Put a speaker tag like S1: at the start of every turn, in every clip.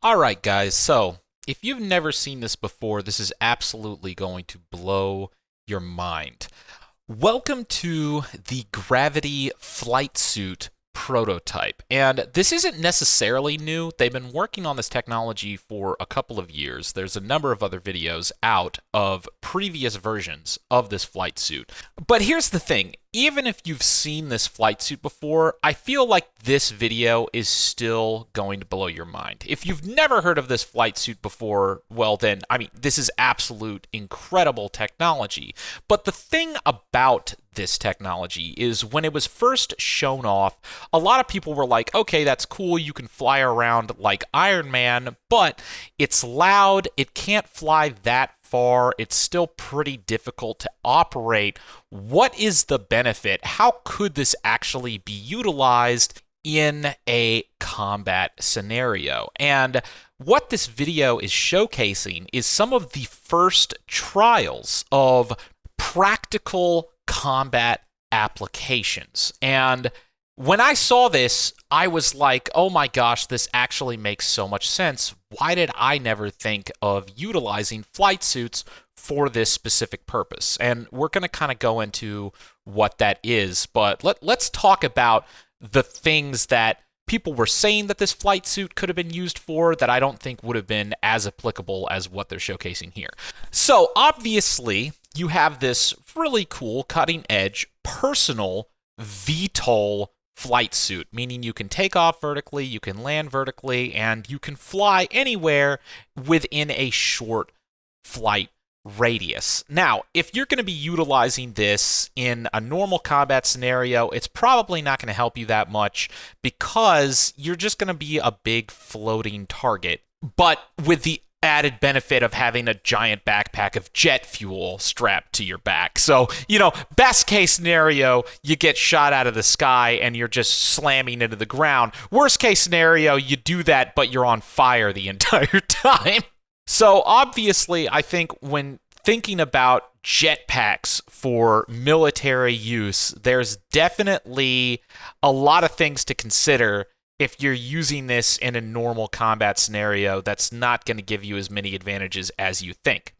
S1: All right, guys. So, if you've never seen this before, this is absolutely going to blow your mind. Welcome to the Gravity flight suit prototype. And this isn't necessarily new. They've been working on this technology for a couple of years. There's a number of other videos out of previous versions of this flight suit. But here's the thing. Even if you've seen this flight suit before, I feel like this video is still going to blow your mind. If you've never heard of this flight suit before, well then, this is absolute incredible technology. But the thing about this technology is when it was first shown off, a lot of people were like, okay, that's cool, you can fly around like Iron Man, but it's loud, it can't fly that far, it's still pretty difficult to operate. What is the benefit? How could this actually be utilized in a combat scenario? And what this video is showcasing is some of the first trials of practical combat applications. And when I saw this, I was like, oh my gosh, this actually makes so much sense. Why did I never think of utilizing flight suits for this specific purpose? And we're going to kind of go into what that is, but let's talk about the things that people were saying that this flight suit could have been used for that I don't think would have been as applicable as what they're showcasing here. So obviously, you have this really cool, cutting-edge, personal VTOL flight suit, meaning you can take off vertically, you can land vertically, and you can fly anywhere within a short flight radius. Now, if you're going to be utilizing this in a normal combat scenario, it's probably not going to help you that much because you're just going to be a big floating target. But with the added benefit of having a giant backpack of jet fuel strapped to your back. So, best case scenario, you get shot out of the sky and you're just slamming into the ground. Worst case scenario, you do that, but you're on fire the entire time. So obviously, I think when thinking about jetpacks for military use, there's definitely a lot of things to consider if you're using this in a normal combat scenario that's not going to give you as many advantages as you think.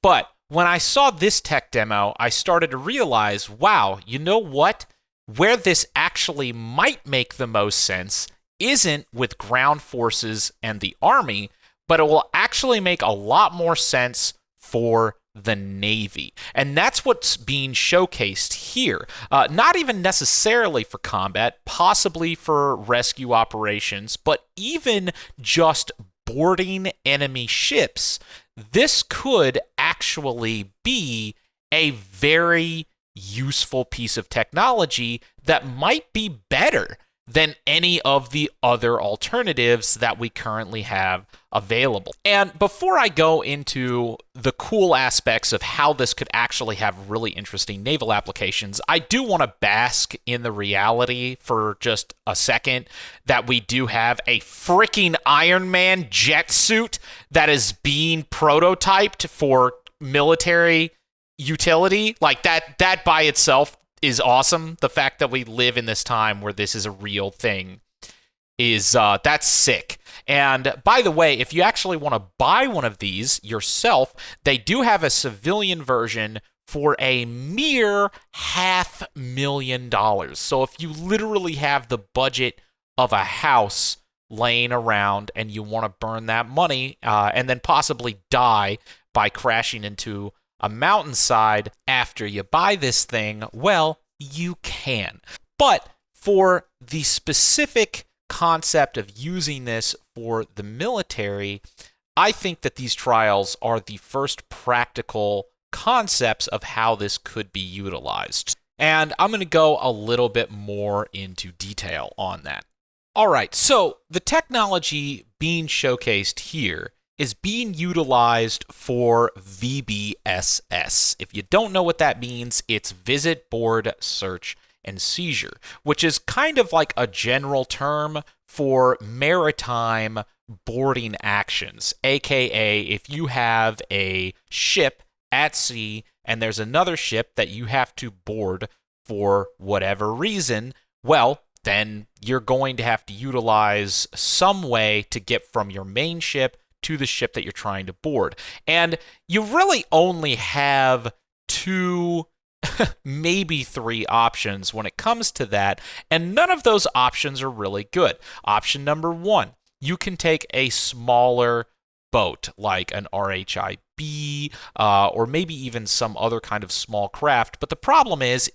S1: But when I saw this tech demo, I started to realize, wow, you know what? Where this actually might make the most sense isn't with ground forces and the Army, but it will actually make a lot more sense for the Navy. And that's what's being showcased here. Not even necessarily for combat, possibly for rescue operations, but even just boarding enemy ships. This could actually be a very useful piece of technology that might be better than any of the other alternatives that we currently have available. And before I go into the cool aspects of how this could actually have really interesting naval applications, I do want to bask in the reality for just a second that we do have a freaking Iron Man jet suit that is being prototyped for military utility. Like that by itself is awesome. The fact that we live in this time where this is a real thing is that's sick. And by the way, if you actually want to buy one of these yourself, they do have a civilian version for a mere $500,000. So if you literally have the budget of a house laying around and you want to burn that money and then possibly die by crashing into a mountainside after you buy this thing, well, you can. But for the specific concept of using this for the military, I think that these trials are the first practical concepts of how this could be utilized. And I'm going to go a little bit more into detail on that. All right, so the technology being showcased here is being utilized for VBSS. If you don't know what that means, it's Visit, Board, Search, and Seizure, which is kind of like a general term for maritime boarding actions, aka if you have a ship at sea and there's another ship that you have to board for whatever reason, well, then you're going to have to utilize some way to get from your main ship to the ship that you're trying to board. And you really only have two, maybe three options when it comes to that, and none of those options are really good. Option number one, you can take a smaller boat like an RHIB or maybe even some other kind of small craft. But the problem is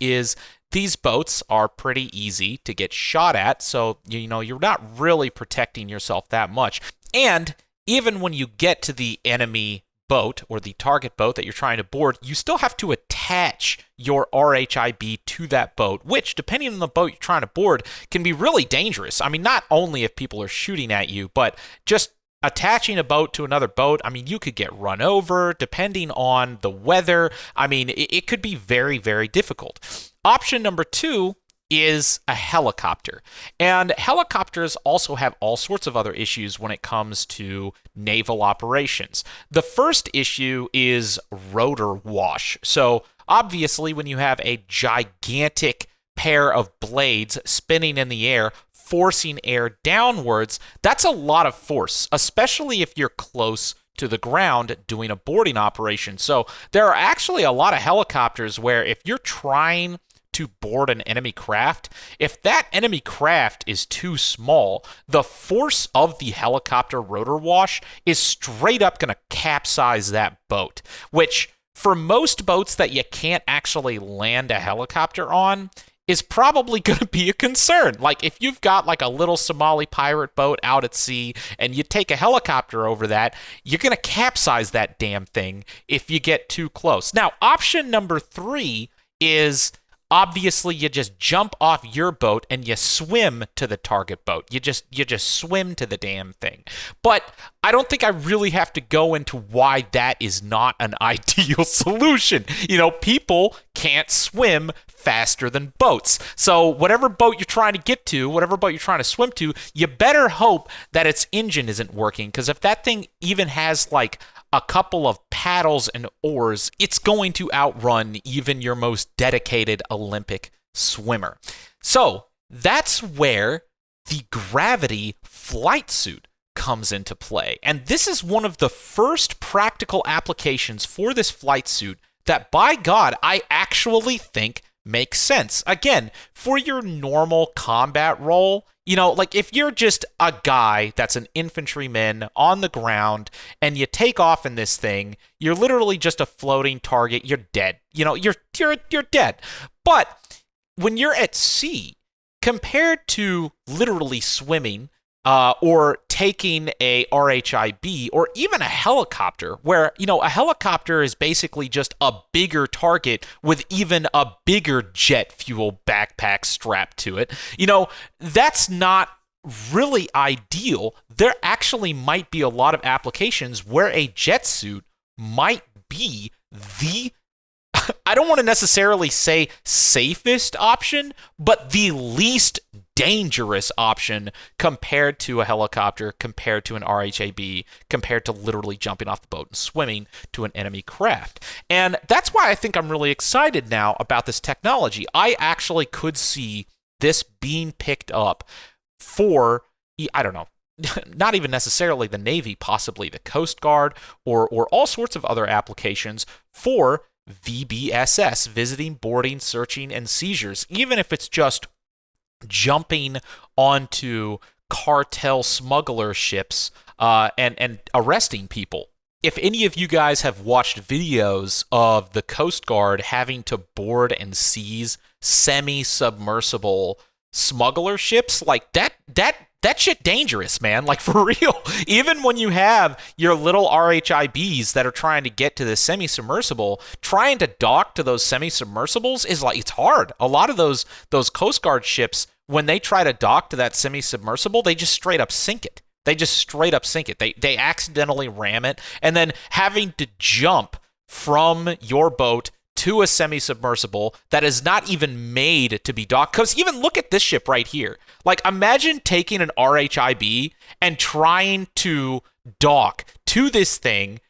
S1: these boats are pretty easy to get shot at, so you're not really protecting yourself that much. And even when you get to the enemy boat or the target boat that you're trying to board, you still have to attach your RHIB to that boat, which, depending on the boat you're trying to board, can be really dangerous. I mean, not only if people are shooting at you, but just attaching a boat to another boat. I mean, you could get run over depending on the weather. I mean, it could be very, very difficult. Option number two is a helicopter. And helicopters also have all sorts of other issues when it comes to naval operations. The first issue is rotor wash. So obviously, when you have a gigantic pair of blades spinning in the air, forcing air downwards, that's a lot of force, especially if you're close to the ground doing a boarding operation. So there are actually a lot of helicopters where if you're trying to board an enemy craft, if that enemy craft is too small, the force of the helicopter rotor wash is straight up going to capsize that boat, which for most boats that you can't actually land a helicopter on is probably going to be a concern. Like if you've got like a little Somali pirate boat out at sea and you take a helicopter over that, you're going to capsize that damn thing if you get too close. Now, option number three is obviously you just jump off your boat and you swim to the target boat. You just swim to the damn thing. But I don't think I really have to go into why that is not an ideal solution. People can't swim faster than boats. So whatever boat you're trying to get to, whatever boat you're trying to swim to, you better hope that its engine isn't working, because if that thing even has like a couple of paddles and oars, it's going to outrun even your most dedicated Olympic swimmer. So that's where the gravity flight suit comes into play. And this is one of the first practical applications for this flight suit that, by God, I actually think makes sense. Again, for your normal combat role, like if you're just a guy that's an infantryman on the ground and you take off in this thing, you're literally just a floating target. You're dead. You're dead. But when you're at sea, compared to literally swimming, or taking a RHIB or even a helicopter, where, a helicopter is basically just a bigger target with even a bigger jet fuel backpack strapped to it, that's not really ideal. There actually might be a lot of applications where a jet suit might be the I don't want to necessarily say safest option, but the least dangerous option compared to a helicopter, compared to an RHAB, compared to literally jumping off the boat and swimming to an enemy craft. And that's why I think I'm really excited now about this technology. I actually could see this being picked up for, I don't know, not even necessarily the Navy, possibly the Coast Guard, or all sorts of other applications for VBSS, visiting, boarding, searching, and seizures, even if it's just jumping onto cartel smuggler ships and arresting people. If any of you guys have watched videos of the Coast Guard having to board and seize semi-submersible smuggler ships, like that shit dangerous, man. Like, for real. Even when you have your little RHIBs that are trying to get to the semi-submersible, trying to dock to those semi-submersibles is like, it's hard. A lot of those Coast Guard ships, when they try to dock to that semi-submersible, they just straight up sink it. They accidentally ram it, and then having to jump from your boat to a semi-submersible that is not even made to be docked. Because even look at this ship right here. Like, imagine taking an RHIB and trying to dock to this thing,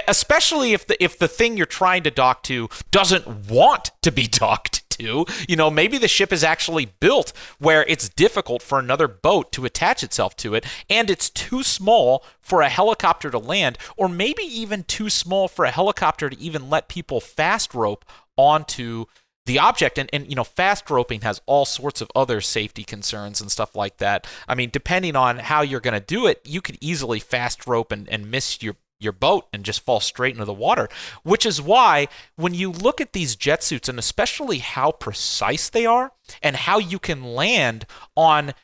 S1: especially if the thing you're trying to dock to doesn't want to be docked to. Maybe the ship is actually built where it's difficult for another boat to attach itself to it, and it's too small for a helicopter to land, or maybe even too small for a helicopter to even let people fast rope onto the object. And fast roping has all sorts of other safety concerns and stuff like that. I mean, depending on how you're going to do it, you could easily fast rope and miss your boat and just fall straight into the water, which is why when you look at these jet suits, and especially how precise they are and how you can land on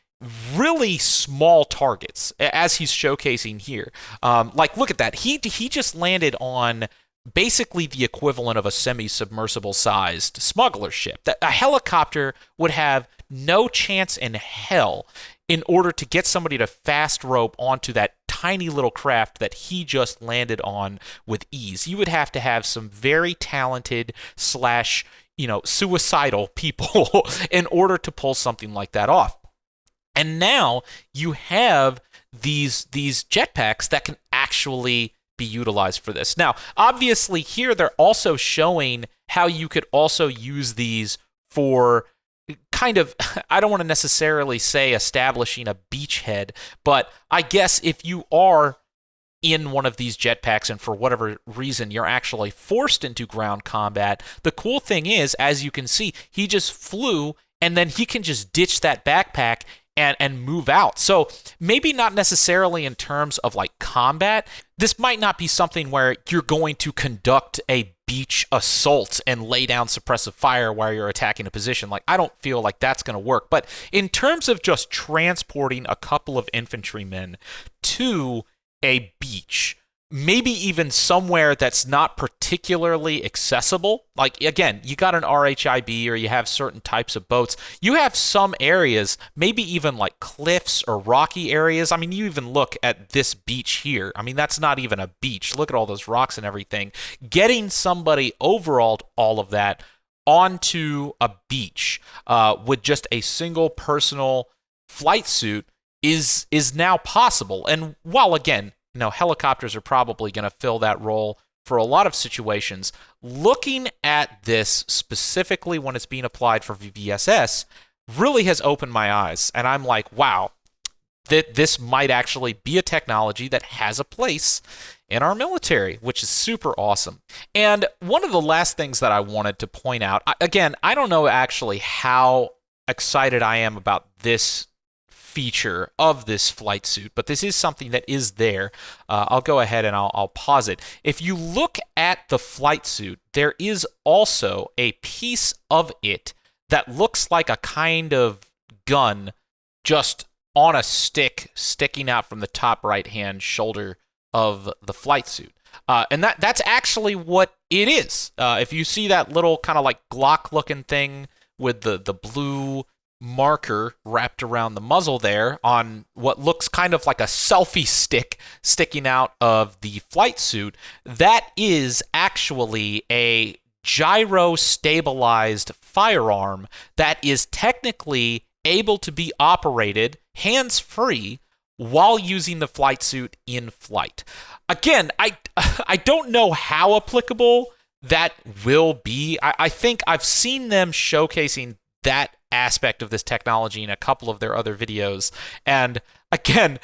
S1: really small targets, as he's showcasing here. Look at that. He just landed on basically the equivalent of a semi-submersible sized smuggler ship. That a helicopter would have no chance in hell in order to get somebody to fast rope onto that tiny little craft that he just landed on with ease. You would have to have some very talented / suicidal people in order to pull something like that off. And now you have these jetpacks that can actually be utilized for this. Now, obviously here they're also showing how you could also use these for kind of, I don't want to necessarily say establishing a beachhead, but I guess if you are in one of these jetpacks and for whatever reason you're actually forced into ground combat, the cool thing is, as you can see, he just flew and then he can just ditch that backpack and move out. So maybe not necessarily in terms of like combat. This might not be something where you're going to conduct a beach assault and lay down suppressive fire while you're attacking a position. Like, I don't feel like that's going to work. But in terms of just transporting a couple of infantrymen to a beach, maybe even somewhere that's not particularly accessible. Like, again, you got an RHIB or you have certain types of boats. You have some areas, maybe even like cliffs or rocky areas. I mean, you even look at this beach here. I mean, that's not even a beach. Look at all those rocks and everything. Getting somebody over all of that onto a beach with just a single personal flight suit is now possible. And while, again, helicopters are probably going to fill that role for a lot of situations, looking at this specifically when it's being applied for VBSS really has opened my eyes. And I'm like, wow, this might actually be a technology that has a place in our military, which is super awesome. And one of the last things that I wanted to point out, again, I don't know actually how excited I am about this feature of this flight suit, but this is something that is there. I'll go ahead and I'll pause it. If you look at the flight suit, there is also a piece of it that looks like a kind of gun just on a stick sticking out from the top right-hand shoulder of the flight suit. And that's actually what it is. If you see that little kind of like Glock-looking thing with the blue marker wrapped around the muzzle there on what looks kind of like a selfie stick sticking out of the flight suit, that is actually a gyro-stabilized firearm that is technically able to be operated hands-free while using the flight suit in flight. Again, I don't know how applicable that will be. I think I've seen them showcasing that aspect of this technology in a couple of their other videos. And again,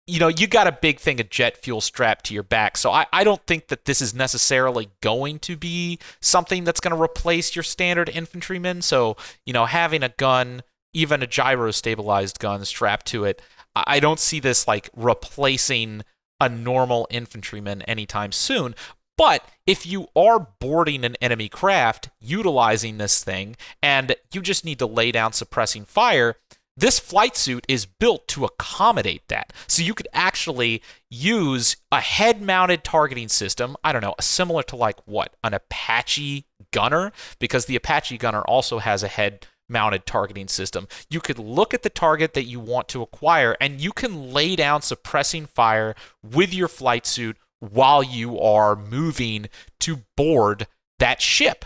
S1: you got a big thing of jet fuel strapped to your back. So I don't think that this is necessarily going to be something that's going to replace your standard infantryman. So, having a gun, even a gyro-stabilized gun strapped to it, I don't see this like replacing a normal infantryman anytime soon. But if you are boarding an enemy craft utilizing this thing and you just need to lay down suppressing fire, this flight suit is built to accommodate that. So you could actually use a head-mounted targeting system, I don't know, similar to like what? An Apache gunner? Because the Apache gunner also has a head-mounted targeting system. You could look at the target that you want to acquire and you can lay down suppressing fire with your flight suit while you are moving to board that ship.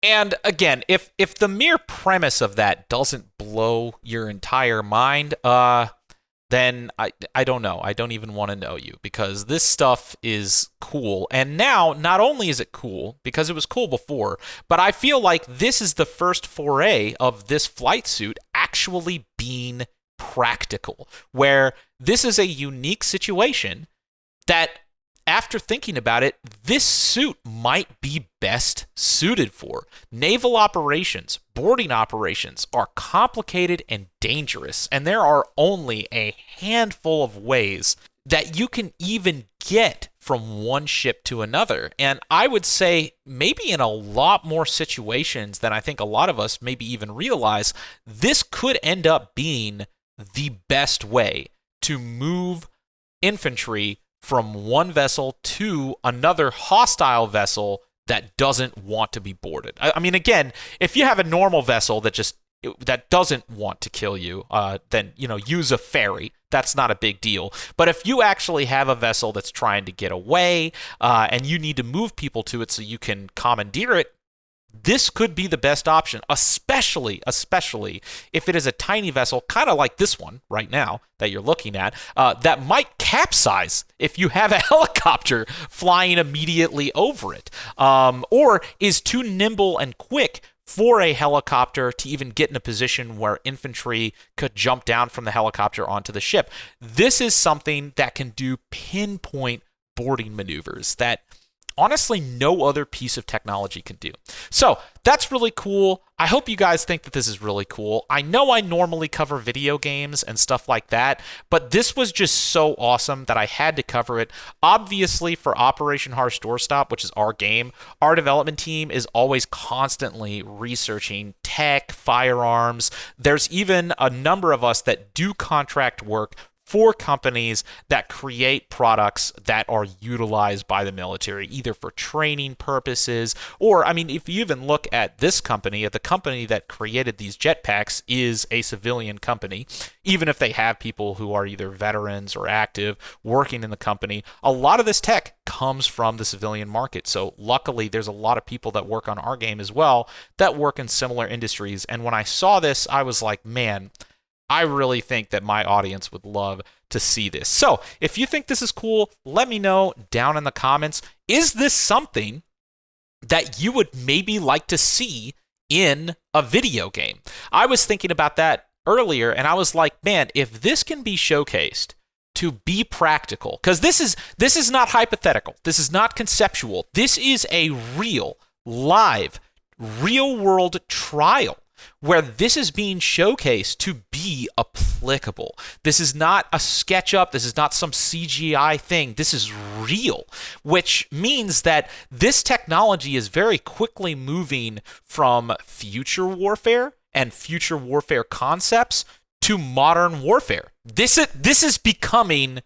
S1: And again, if the mere premise of that doesn't blow your entire mind, then I don't know. I don't even want to know you because this stuff is cool. And now, not only is it cool, because it was cool before, but I feel like this is the first foray of this flight suit actually being practical, where this is a unique situation that, after thinking about it, this suit might be best suited for. Naval operations, boarding operations are complicated and dangerous, and there are only a handful of ways that you can even get from one ship to another. And I would say maybe in a lot more situations than I think a lot of us maybe even realize, this could end up being the best way to move infantry from one vessel to another hostile vessel that doesn't want to be boarded. I mean, again, if you have a normal vessel that doesn't want to kill you, then use a ferry. That's not a big deal. But if you actually have a vessel that's trying to get away, and you need to move people to it so you can commandeer it, this could be the best option, especially if it is a tiny vessel, kind of like this one right now that you're looking at, that might capsize if you have a helicopter flying immediately over it, or is too nimble and quick for a helicopter to even get in a position where infantry could jump down from the helicopter onto the ship. This is something that can do pinpoint boarding maneuvers that honestly no other piece of technology can do. So that's really cool. I hope you guys think that this is really cool. I know I normally cover video games and stuff like that, but this was just so awesome that I had to cover it. Obviously, for Operation Harsh Doorstop, which is our game, our development team is always constantly researching tech, firearms. There's even a number of us that do contract work for companies that create products that are utilized by the military, either for training purposes, or, I mean, if you even look at this company, the company that created these jetpacks is a civilian company. Even if they have people who are either veterans or active working in the company, a lot of this tech comes from the civilian market. So luckily, there's a lot of people that work on our game as well that work in similar industries. And when I saw this, I was like, man, I really think that my audience would love to see this. So if you think this is cool, let me know down in the comments. Is this something that you would maybe like to see in a video game? I was thinking about that earlier, and I was like, man, if this can be showcased to be practical, because this is not hypothetical, this is not conceptual, this is a real, live, real-world trial where this is being showcased to be applicable. This is not a SketchUp. This is not some CGI thing. This is real, which means that this technology is very quickly moving from future warfare and future warfare concepts to modern warfare. This is becoming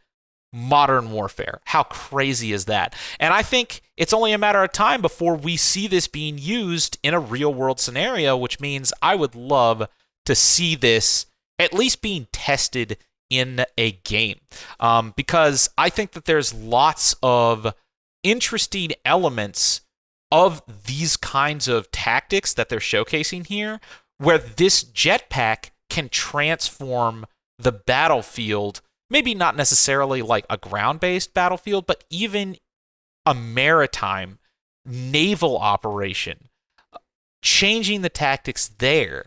S1: modern warfare. How crazy is that? And I think it's only a matter of time before we see this being used in a real world scenario, which means I would love to see this at least being tested in a game, because I think that there's lots of interesting elements of these kinds of tactics that they're showcasing here, where this jetpack can transform the battlefield. Maybe not necessarily like a ground-based battlefield, but even a maritime naval operation. Changing the tactics there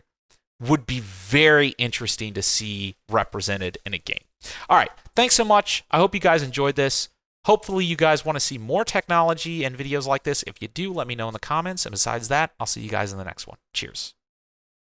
S1: would be very interesting to see represented in a game. All right, thanks so much. I hope you guys enjoyed this. Hopefully you guys want to see more technology and videos like this. If you do, let me know in the comments. And besides that, I'll see you guys in the next one. Cheers.